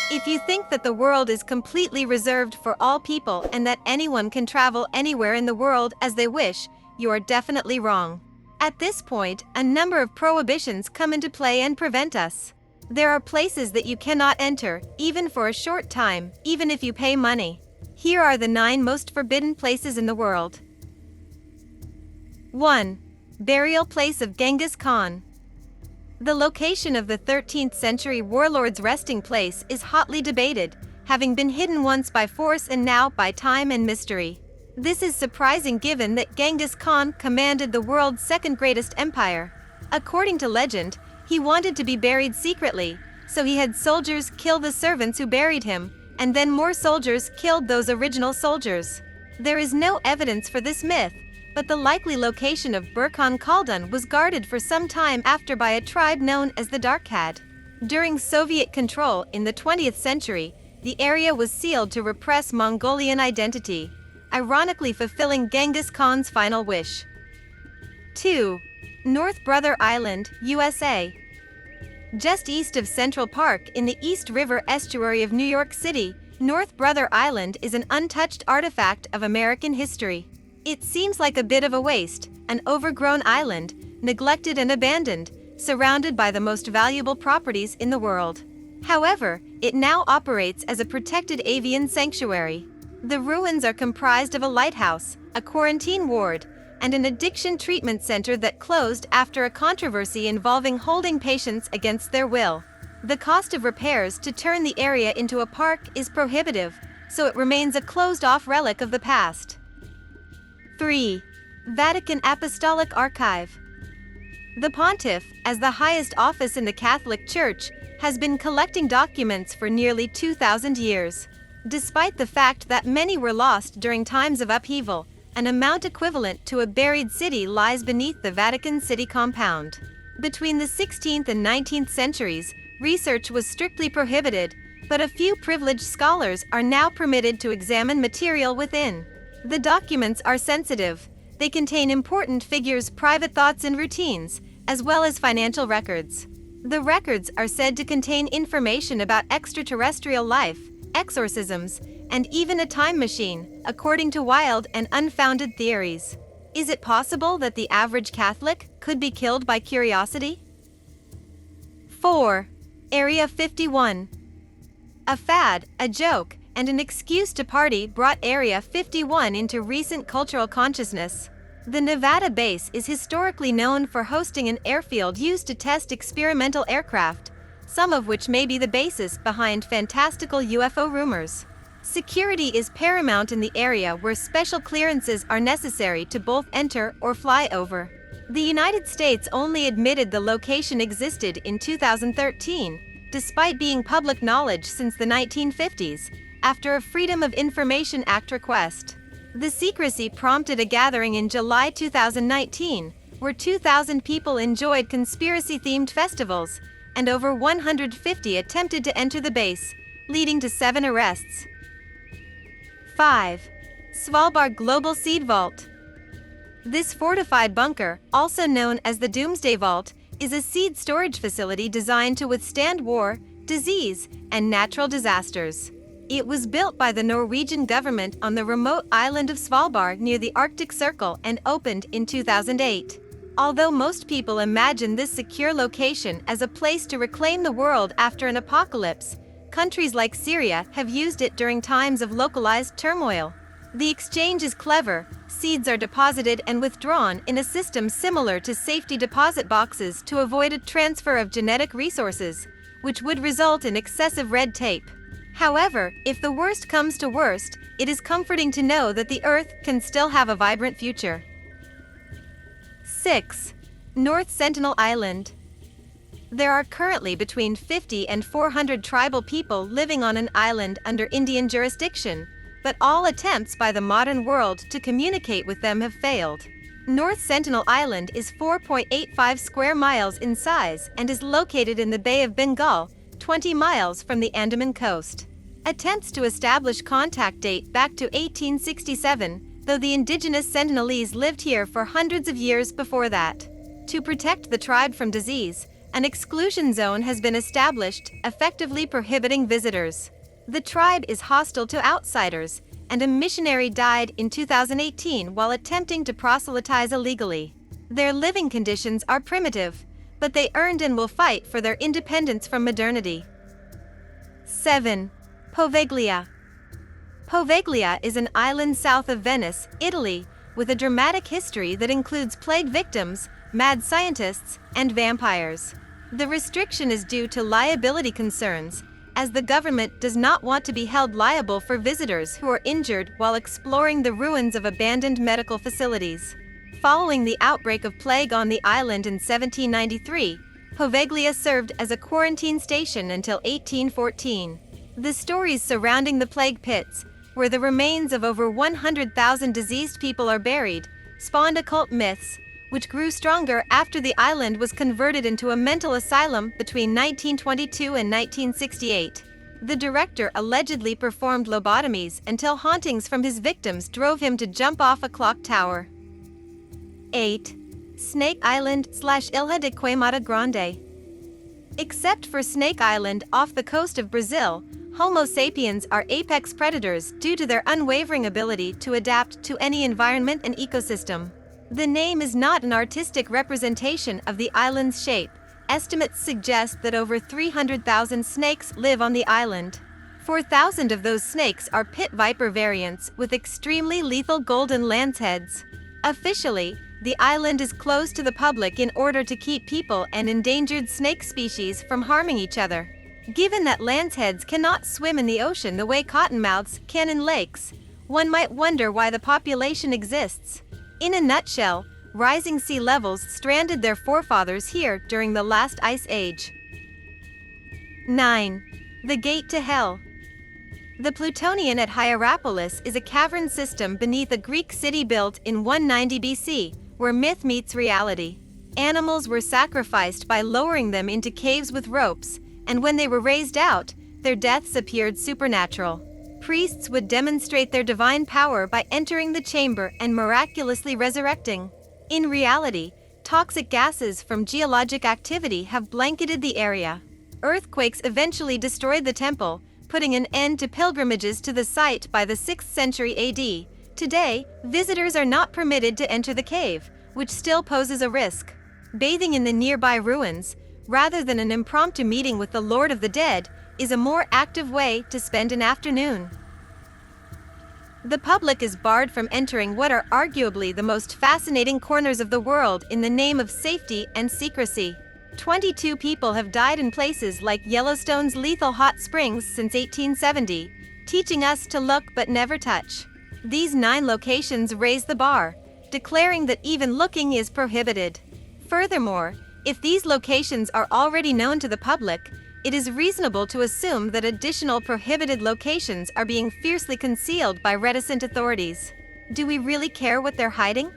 If you think that the world is completely reserved for all people and that anyone can travel anywhere in the world as they wish, you are definitely wrong. At this point, a number of prohibitions come into play and prevent us. There are places that you cannot enter, even for a short time, even if you pay money. Here are the 9 most forbidden places in the world. 1. Burial place of Genghis Khan. The location of the 13th century warlord's resting place is hotly debated, having been hidden once by force and now by time and mystery. This is surprising given that Genghis Khan commanded the world's second greatest empire. According to legend, he wanted to be buried secretly, so he had soldiers kill the servants who buried him, and then more soldiers killed those original soldiers. There is no evidence for this myth, but the likely location of Burkhan Khaldun was guarded for some time after by a tribe known as the Darkhad. During Soviet control in the 20th century, the area was sealed to repress Mongolian identity, ironically fulfilling Genghis Khan's final wish. 2. North Brother Island, USA. Just east of Central Park in the East River estuary of New York City, North Brother Island is an untouched artifact of American history. It seems like a bit of a waste, an overgrown island, neglected and abandoned, surrounded by the most valuable properties in the world. However, it now operates as a protected avian sanctuary. The ruins are comprised of a lighthouse, a quarantine ward, and an addiction treatment center that closed after a controversy involving holding patients against their will. The cost of repairs to turn the area into a park is prohibitive, so it remains a closed-off relic of the past. 3. Vatican Apostolic Archive. The Pontiff, as the highest office in the Catholic Church, has been collecting documents for nearly 2,000 years. Despite the fact that many were lost during times of upheaval, an amount equivalent to a buried city lies beneath the Vatican City compound. Between the 16th and 19th centuries, research was strictly prohibited, but a few privileged scholars are now permitted to examine material within. The documents are sensitive. They contain important figures' private thoughts and routines, as well as financial records. The records are said to contain information about extraterrestrial life, exorcisms, and even a time machine, according to wild and unfounded theories. Is it possible that the average Catholic could be killed by curiosity? 4. Area 51. A fad, a joke, and an excuse to party brought Area 51 into recent cultural consciousness. The Nevada base is historically known for hosting an airfield used to test experimental aircraft, some of which may be the basis behind fantastical UFO rumors. Security is paramount in the area where special clearances are necessary to both enter or fly over. The United States only admitted the location existed in 2013, despite being public knowledge since the 1950s, after a Freedom of Information Act request. The secrecy prompted a gathering in July 2019, where 2,000 people enjoyed conspiracy-themed festivals, and over 150 attempted to enter the base, leading to 7 arrests. 5. Svalbard Global Seed Vault. This fortified bunker, also known as the Doomsday Vault, is a seed storage facility designed to withstand war, disease, and natural disasters. It was built by the Norwegian government on the remote island of Svalbard near the Arctic Circle and opened in 2008. Although most people imagine this secure location as a place to reclaim the world after an apocalypse, countries like Syria have used it during times of localized turmoil. The exchange is clever. Seeds are deposited and withdrawn in a system similar to safety deposit boxes to avoid a transfer of genetic resources, which would result in excessive red tape. However, if the worst comes to worst, it is comforting to know that the Earth can still have a vibrant future. 6. North Sentinel Island. There are currently between 50 and 400 tribal people living on an island under Indian jurisdiction, but all attempts by the modern world to communicate with them have failed. North Sentinel Island is 4.85 square miles in size and is located in the Bay of Bengal, 20 miles from the Andaman coast. Attempts to establish contact date back to 1867, though the indigenous Sentinelese lived here for hundreds of years before that. To protect the tribe from disease, An exclusion zone has been established, effectively prohibiting visitors. The tribe is hostile to outsiders, and a missionary died in 2018 while attempting to proselytize illegally. Their living conditions are primitive, but they earned and will fight for their independence from modernity. 7. Poveglia. Poveglia is an island south of Venice, Italy, with a dramatic history that includes plague victims, mad scientists, and vampires. The restriction is due to liability concerns, as the government does not want to be held liable for visitors who are injured while exploring the ruins of abandoned medical facilities. Following the outbreak of plague on the island in 1793, Poveglia served as a quarantine station until 1814. The stories surrounding the plague pits, where the remains of over 100,000 diseased people are buried, spawned occult myths, which grew stronger after the island was converted into a mental asylum between 1922 and 1968. The director allegedly performed lobotomies until hauntings from his victims drove him to jump off a clock tower. 8. Snake Island/Ilha de Queimada Grande. Except for Snake Island off the coast of Brazil, Homo sapiens are apex predators due to their unwavering ability to adapt to any environment and ecosystem. The name is not an artistic representation of the island's shape. Estimates suggest that over 300,000 snakes live on the island. 4,000 of those snakes are pit viper variants with extremely lethal golden lanceheads. Officially, the island is closed to the public in order to keep people and endangered snake species from harming each other. Given that lanceheads cannot swim in the ocean the way cottonmouths can in lakes, one might wonder why the population exists. In a nutshell, rising sea levels stranded their forefathers here during the last ice age. 9. The Gate to Hell. The Plutonian at Hierapolis is a cavern system beneath a Greek city built in 190 BC, where myth meets reality. Animals were sacrificed by lowering them into caves with ropes, and when they were raised out, their deaths appeared supernatural. Priests would demonstrate their divine power by entering the chamber and miraculously resurrecting. In reality, toxic gases from geologic activity have blanketed the area. Earthquakes eventually destroyed the temple, putting an end to pilgrimages to the site by the 6th century AD. Today, visitors are not permitted to enter the cave, which still poses a risk. Bathing in the nearby ruins, rather than an impromptu meeting with the Lord of the Dead, is a more active way to spend an afternoon. The public is barred from entering what are arguably the most fascinating corners of the world in the name of safety and secrecy. 22 people have died in places like Yellowstone's lethal hot springs since 1870, teaching us to look but never touch. These 9 locations raise the bar, declaring that even looking is prohibited. Furthermore, if these locations are already known to the public, it is reasonable to assume that additional prohibited locations are being fiercely concealed by reticent authorities. Do we really care what they're hiding?